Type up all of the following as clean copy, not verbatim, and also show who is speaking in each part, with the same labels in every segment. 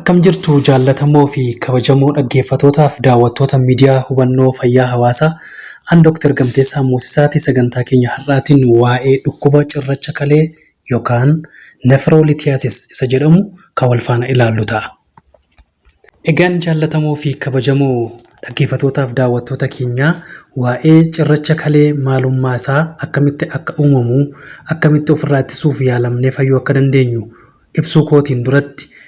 Speaker 1: Akkam jirtu jaallatamoo fi kabajamoo dhaggeeffattootaaf daawwattoota miidiyaa hubannoo fayyaa hawaasaa an Dr. Gamteessaa Moosisaati. Sagantaa keenya har'aatiin waa'ee dhukkuba cirracha kalee yookaan nefroolitiyaasiis isa jedhamu kan wal faana ilaallu ta'a. Egaan jaallatamoo fi kabajamoo dhaggeeffattootaaf daawwattoota keenyaa waa'ee cirracha kalee maalummaa isaa akkamitti akka uumamu akkamitti ofirraa ittisuuf yaalamnee fayyuu akka dandeenyu ibsuu kootiin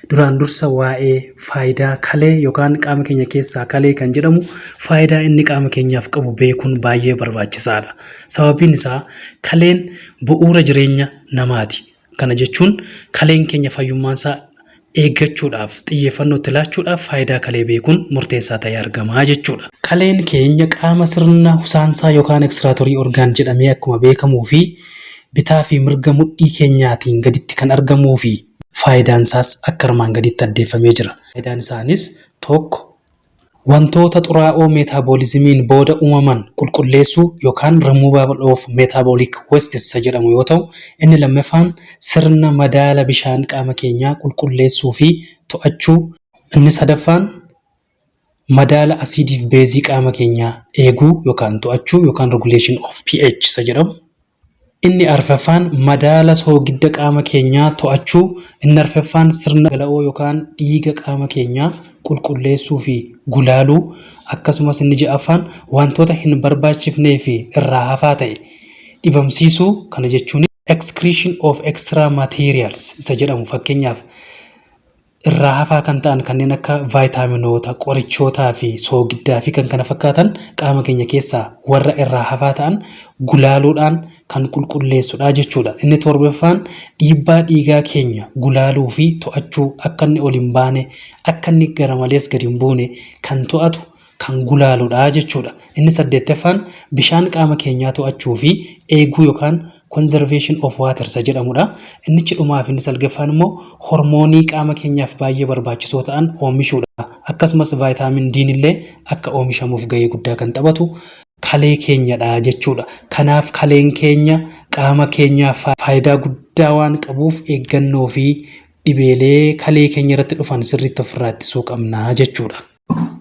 Speaker 1: duraan dursa waa'ee faayidaa kalee yookaan qaama keenya keessaa kalee kan jedhamu faayidaa inni qaama keenyaaf qabu beekuun baay'ee barbaachisaadha. Sababiin isaa kaleen bu'uura jireenya namaati. Kana jechuun kaleen keenya fayyummaan isaa eeggachuudhaaf xiyyeeffannoo itti laachuudhaaf faayidaa kalee beekuun murteessaa ta'ee argama jechuudha. Kaleen keenya qaama sirna husaansaa yookaan ekstiraatorii orgaan jedhamee akkuma beekamuu fi bitaa fi mirga mudhii keenyaatiin gaditti kan argamuu fi faayidaan isaas akka armaan gaditti addeeffamee jira. Faayidaan isaanis tokko wantoota xuraa'oo meetaaboliizimiin booda uumaman qulqulleessuu yookaan removal of metabolic wastes jedhamu yoo ta'u, inni lammaffaan sirna madaala bishaan qaama keenyaa qulqulleessuu fi to'achuu, inni sadaffaan madaala asiidii fi beezii qaama keenyaa eeguu yookaan to'achuu yookaan regulation of pH jedhamu. Inni arfaffaan madaala soogidda qaama keenyaa to'achuu, inni arfaffaan sirna gala'oo yookaan dhiiga qaama keenyaa qulqulleessuu fi gulaaluu, akkasumas inni ja'affaan wantoota hin barbaachifnee fi irraa hafaa ta'e dhibamsiisuu. Kana jechuun excretion of extra materials isa jedhamu, fakkeenyaaf irraa hafaa kan ta'an kanneen akka vaayitaaminoota, qorichootaa fi soogiddaa fi kan kana fakkaatan qaama keenya keessaa warra irraa hafaa ta'an gulaaluudhaan kan qulqulleessudha jechuudha. Inni torbaffaan dhiibbaa dhiigaa keenya gulaaluu fi to'achuu, akka inni ol hin baane, akka inni gara malees gadi hin buune kan to'atu kan gulaaludha jechuudha. Inni saddeettaffaan bishaan qaama keenyaa to'achuu fi eeguu yookaan conservation of water jedhamudha. Inni dhumaa fi inni salgaffaan immoo hormoonii qaama keenyaaf baay'ee barbaachisoo ta'an oomishuudha. Akkasumas vaayitaamin D illee akka oomishamuuf gahee guddaa kan taphatu kalee keenyadha jechuudha. Kanaaf kaleen keenya qaama keenyaaf faayidaa guddaa waan qabuuf eeggannoo fi dhibeelee kalee keenya irratti dhufan sirriitti ofirraa ittisuu qabna jechuudha.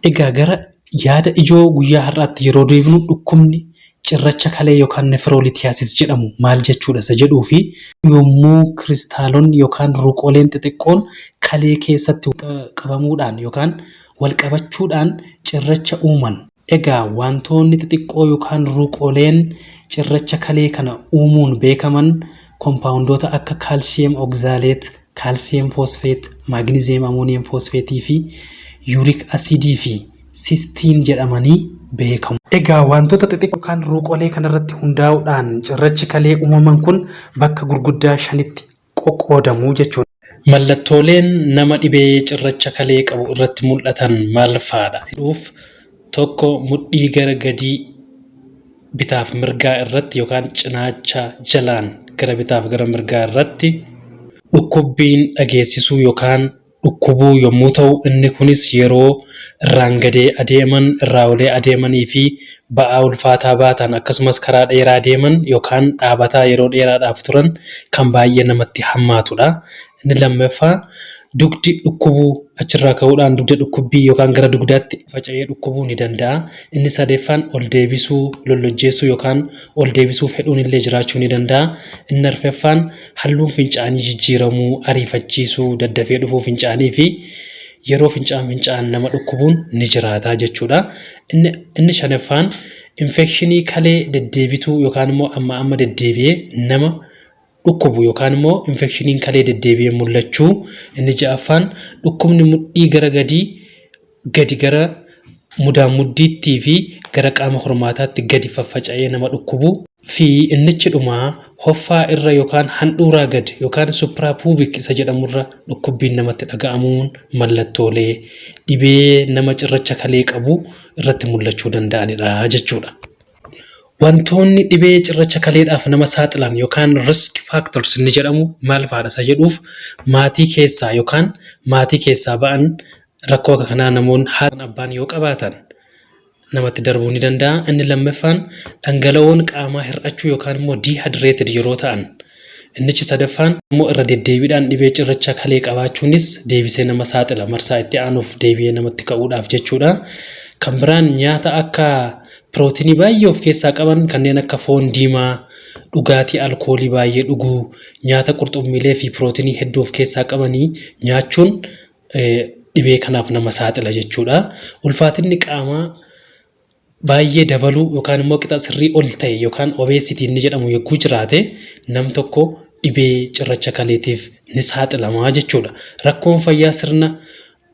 Speaker 1: Egaa gara yaada ijoo guyyaa har'aatti yeroo deebinu dhukkubni cirracha kalee yookaan nefroolitiyaasiis jedhamu maal jechuudha isa jedhuu fi yommuu kiristaalonni yookaan ruqooleen xixiqqoon kalee keessatti qabamuudhaan yookaan wal qabachuudhaan cirracha uuman. Egaa wantoonni xixiqqoo yookaan ruqooleen cirracha kalee kana uumuun beekaman kompaawundoota akka kaalsiyem ogzaaleet, kaalsiyem foosfeet, maagniziyeem amooniyem foosfeetii fi yuurik asiidii fi sisteen jedhamanii beekamu. Egaa wantoota xixiqqoo yookaan ruqoolee kanarratti hundaa'uudhaan cirrachi kalee uumaman kun bakka gurguddaa shanitti qoqqoodamu jechuudha. Mallattooleen nama dhibee cirracha kalee qabu irratti mul'atan maal fa'aadha? Tokko mudhii gara gadii bitaaf mirgaa irratti yookaan cinaacha jalaan gara bitaaf gara mirgaa irratti dhukkubbiin dhageessisuu yookaan dhukkubuu yommuu ta'u, inni kunis yeroo irraan gadee adeeman, irraa olee adeemanii fi ba'aa ulfaataa baatan akkasumas karaa dheeraa adeeman yookaan dhaabataa yeroo dheeraadhaaf turan kan baay'ee namatti hammaatudha. Inni lammaffaa dugdi dhukkubuu achirraa ka'uudhaan dugda dhukkubbii yookaan gara dugdaatti faca'ee dhukkubuu ni danda'a. Inni sadeeffaan ol deebisuu, lollojjeessuu yookaan ol deebisuu fedhuun illee jiraachuu ni danda'a. Inni arfaffaan halluun fincaanii jijjiiramuu, ariifachiisuu, daddafee dhufuu fincaanii fi yeroo fincaan nama dhukkubuun ni jiraata jechuudha. Inni shanaffaan infekshinii kalee deddeebituu yookaan immoo amma deddeebi'ee nama dhukkubu yookaan immoo infekshiniin kalee deddeebi'ee mul'achuu. Inni ja'affaan dhukkubni mudhii gara gadi gara mudaan muddiittii fi gara qaama hormaataatti gadi faffaca'ee nama dhukkubu fi innichi dhumaa hoffaa irra yookaan handhuuraa gad yookaan supraapuubik isa jedhamurra dhukkubbiin namatti dhaga'amuun mallattoolee dhibee nama cirracha kalee qabu irratti mul'achuu danda'anidha jechuudha. Wantoonni dhibee cirracha kaleedhaaf nama saaxilan yookaan risk factors inni jedhamu maal fa'aadha isa jedhuuf maatii keessaa ba'an rakkoo akka kanaa namoonni haadha abbaan yoo qabaatan namatti darbuu ni danda'a. Inni lammaffaan dhangala'oon qaamaa hir'achuu yookaan immoo dehydrated yeroo ta'an Inni sadaffaan immoo irra deddeebiidhaan dhibee cirracha kalee qabaachuunis deebisee nama saaxila marsaa itti aanuuf deebi'ee namatti ka'uudhaaf jechuudha. Kan biraan nyaata akka pirootinii baay'ee of keessaa qaban kanneen akka foon diimaa, dhugaatii alkoolii baay'ee dhuguu, nyaata qurxummiilee fi pirootinii hedduu of keessaa qabanii nyaachuun dhibee kanaaf nama saaxila jechuudha. Ulfaatinni qaamaa baay'ee dabaluu yookaan immoo qixa sirrii ol ta'e yookaan obesity inni jedhamu yogguu jiraate nam tokko dhibee cirracha kaleetiif ni saaxilamaa jechuudha. Rakkoon fayyaa sirna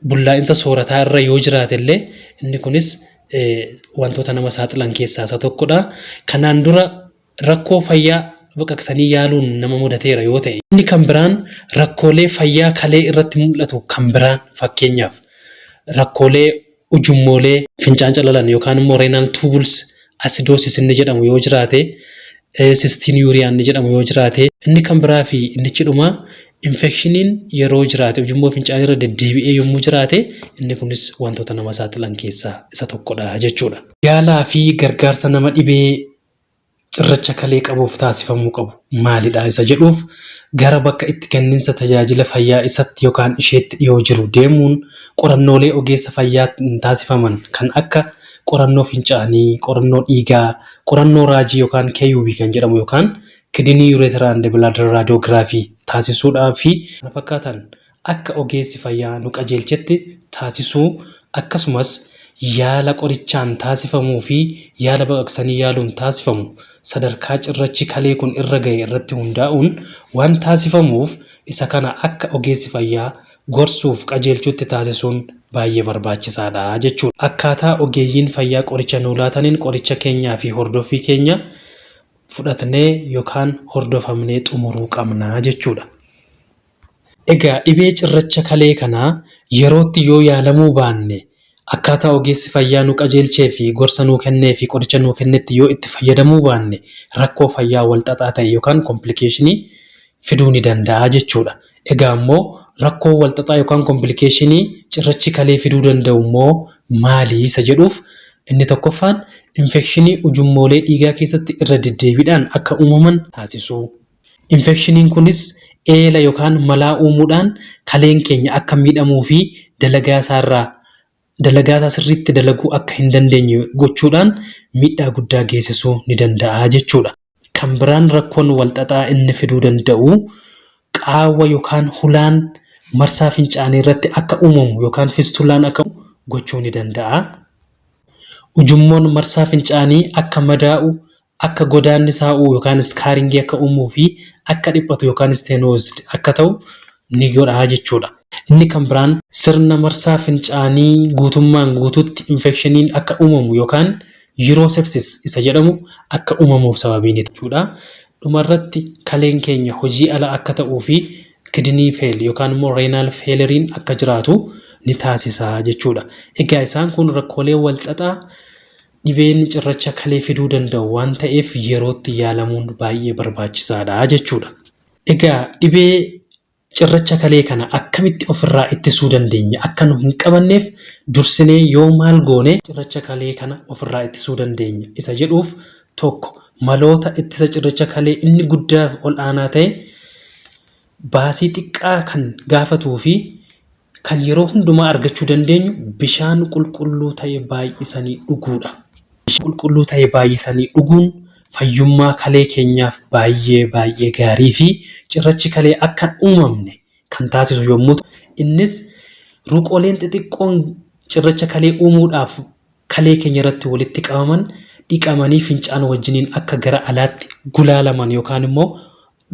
Speaker 1: bullaa'insa soorataa irra yoo jiraate illee inni kunis wantoota nama saaxilan keessaa isa tokkodha. Kanaan dura rakkoo fayyaa baqaqsanii yaaluun nama mudateera yoo ta'e inni kan biraan rakkoolee fayyaa kalee irratti mul'atu kan biraan fakkeenyaaf rakkoolee ujummoolee fincaan calalan yookaan immoo renal tubules acidosis inni jedhamu yoo jiraate cystinuria inni jedhamu yoo jiraate inni kan biraa fi inni cidhuma infectioniin yeroo jiraate ujummoo fincaan irra deddeebi'ee yommuu jiraate inni kunis wantoota nama saaxilan keessaa isa tokkodha jechuudha. Yaalaa fi gargaarsa nama dhibee cirracha kalee qabuuf taasifamuu qabu maalidha isa jedhuuf gara bakka itti kenninsa tajaajila fayyaa isatti yookaan isheetti dhiyoo jiru deemuun qorannoolee ogeessa fayyaa taasifaman kan akka qorannoo fincaanii, qorannoo dhiigaa, qorannoo raajii yookaan KUB kan jedhamu yookaan kidney urethral and bladder radiography taasisuudhaa fi kana fakkaatan akka ogeessi fayyaa nu qajeelchetti taasisuu akkasumas yaala qorichaan taasifamuu fi yaala baqaqsanii yaaluun taasifamu sadarkaa cirrachi kalee kun irra ga'e irratti hundaa'uun waan taasifamuuf isa kana akka ogeessi fayyaa gorsuuf qajeelchuutti taasisuun baay'ee barbaachisaadha jechuudha. Akkaataa ogeeyyiin fayyaa qoricha nuu laataniin qoricha keenyaa fi hordoffii keenya fudhatnee yookaan hordofamnee xumuruu qabna jechuudha. Egaa dhibee cirracha kalee kanaa yerootti yoo yaalamuu baanne akkaataa ogeessi fayyaa nu qajeelchee fi gorsa nuu kennee fi qoricha nuu kennetti yoo itti fayyadamuu baanne rakkoo fayyaa wal xaxaa ta'e yookaan komplikeeshinii fiduu ni danda'a jechuudha. Egaa immoo rakkoo wal xaxaa yookaan komplikeeshinii cirrachi kalee fiduu danda'u immoo maali isa jedhuuf inni tokkoffaan infekshinii ujummoolee dhiigaa keessatti irra deddeebiidhaan akka uumaman taasisuu. Infekshiniin kunis eela yookaan malaa uumuudhaan kaleen keenya akka miidhamuu fi dalagaa isaa sirriitti dalaguu akka hin dandeenye gochuudhaan miidhaa guddaa geessisuu ni danda'a jechuudha. Kan biraan rakkoon wal xaxaa inni fiduu danda'u qaawwa yookaan hulaan marsaa fincaanii irratti akka uumamu yookaan fistulaan akka gochuu ni danda'a. Ujummoon marsaa fincaanii akka madaa'u, akka godaannisaa'u yookaan skaaringii akka uumuu fi akka dhiphatu yookaan stenoosd akka ta'u ni godha jechuudha. Inni kan biraan sirna marsaa fincaanii guutummaan guututti infekshiniin akka uumamu yookaan urosepsis isa jedhamu akka uumamuuf sababiin jechuudha. Dhumarratti kaleen keenya hojii ala akka ta'uu fi kidney fail yookaan immoo renal failuriin akka jiraatu ni taasisa jechuudha. Egaa isaan kun rakkoolee wal xaxaa dhibeen cirracha kalee fiduu danda'u waan ta'eef yerootti yaalamuun baay'ee barbaachisaadha jechuudha. Egaa dhibee cirracha kalee kana akkamitti ofirraa ittisuu dandeenya akka nu hin qabanneef dursinee yoo maal goone cirracha kalee kana ofirraa ittisuu dandeenya isa jedhuuf tokko maloota ittisa cirracha kalee inni guddaa ol aanaa ta'e baasii xiqqaa kan gaafatuu fi kan yeroo hundumaa argachuu dandeenyu bishaan qulqulluu ta'e baay'isanii dhuguudha. Bishaan qulqulluu ta'e baay'isanii dhuguun fayyummaa kalee keenyaaf baay'ee gaarii fi cirrachi kalee akka uumamne kan taasisu yommuu ta'u innis ruqooleen xixiqqoon cirracha kalee uumuudhaaf kalee keenya irratti walitti qabaman dhiqamanii fincaan wajjiniin akka gara alaatti gulaalaman yookaan immoo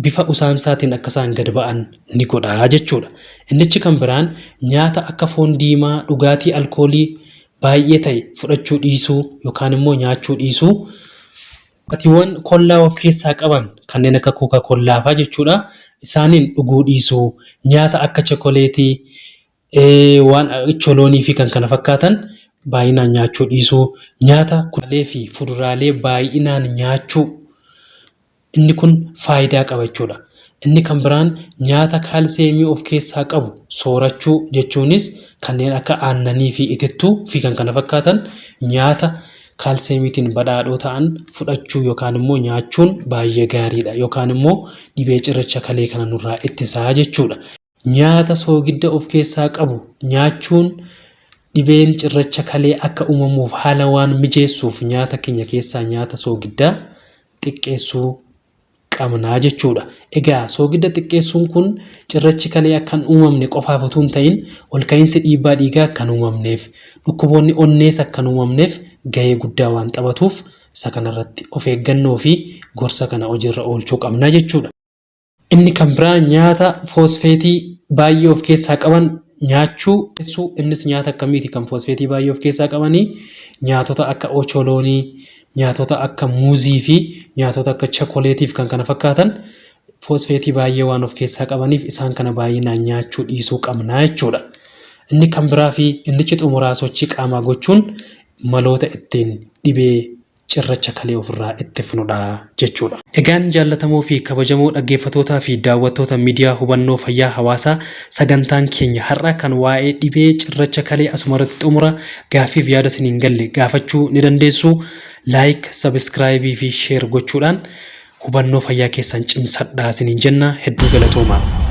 Speaker 1: bifa usaansaatiin akka isaan gad ba'an ni godha jechuudha. Innichi kan biraan nyaata akka foon diimaa, dhugaatii alkoolii baay'ee ta'e fudhachuu dhiisuu yookaan immoo nyaachuu dhiisuu. Dhugatiiwwan kollaa of keessaa qaban kanneen akka Coca-Cola fa'aa jechuudha. Isaaniin dhuguu dhiisuu, nyaata akka chokoleetii, waan choloonii fi kan kana fakkaatan baay'inaan nyaachuu dhiisuu, nyaata kuduraalee fi fuduraalee baay'inaan nyaachuu. Inni kun faayidaa qaba jechuudha. Inni kan biraan nyaata kaalsiyeemii of keessaa qabu soorachuu jechuunis kanneen akka aannanii fi itittuu fi kan kana fakkaatan nyaata kaalseemiitiin badhaadhoo ta'an fudhachuu yookaan immoo nyaachuun baay'ee gaariidha yookaan immoo dhibee cirracha kalee kana nurraa ittisaa jechuudha. Nyaata soogidda of keessaa qabu nyaachuun dhibeen cirracha kalee akka uumamuuf haala waan mijeessuuf nyaata keenya keessaa nyaata soogiddaa xiqqeessuu qabnaa jechuudha. Egaa soogidda xiqqeessuun kun cirrachi kalee akkan uumamne qofaaf utuu hin ta'in ol ka'iinsi dhiibbaa dhiigaa akkan uumamneef dhukkuboonni onnees akkan uumamneef gahee guddaa waan taphatuuf isa kanarratti of eeggannoo fi gorsa kana hojiirra oolchuu qabna jechuudha. Inni kan biraa nyaata foosfeetii baay'ee of keessaa qaban nyaachuu. Innis nyaata akkamiiti kan foosfeetii baay'ee of keessaa qabanii? Nyaatota akka ocholoonii, nyaatota akka muuzii fi nyaatota akka chokooleetiif kan kana fakkaatan foosfeetii baay'ee waan of keessaa qabaniif isaan kana baay'inaan nyaachuu dhiisuu qabna jechuudha. Inni kan biraa fi inni xumuraa sochii qaamaa gochuun maloota ittiin dhibee cirracha kalee ofirraa ittifnudha jechuudha. Egaan jaallatamoo fi kabajamoo dhaggeeffatootaa fi daawwattoota miidiyaa hubannoo fayyaa hawaasaa sagantaan keenya har'a kan waa'ee dhibee cirracha kalee asumarratti xumura. Gaaffiif yaada isiniin galle gaafachuu ni dandeessu. Like, subscribe fi share gochuudhaan hubannoo fayyaa keessan cimsadhaa isiniin jenna. Hedduu galatoomaa.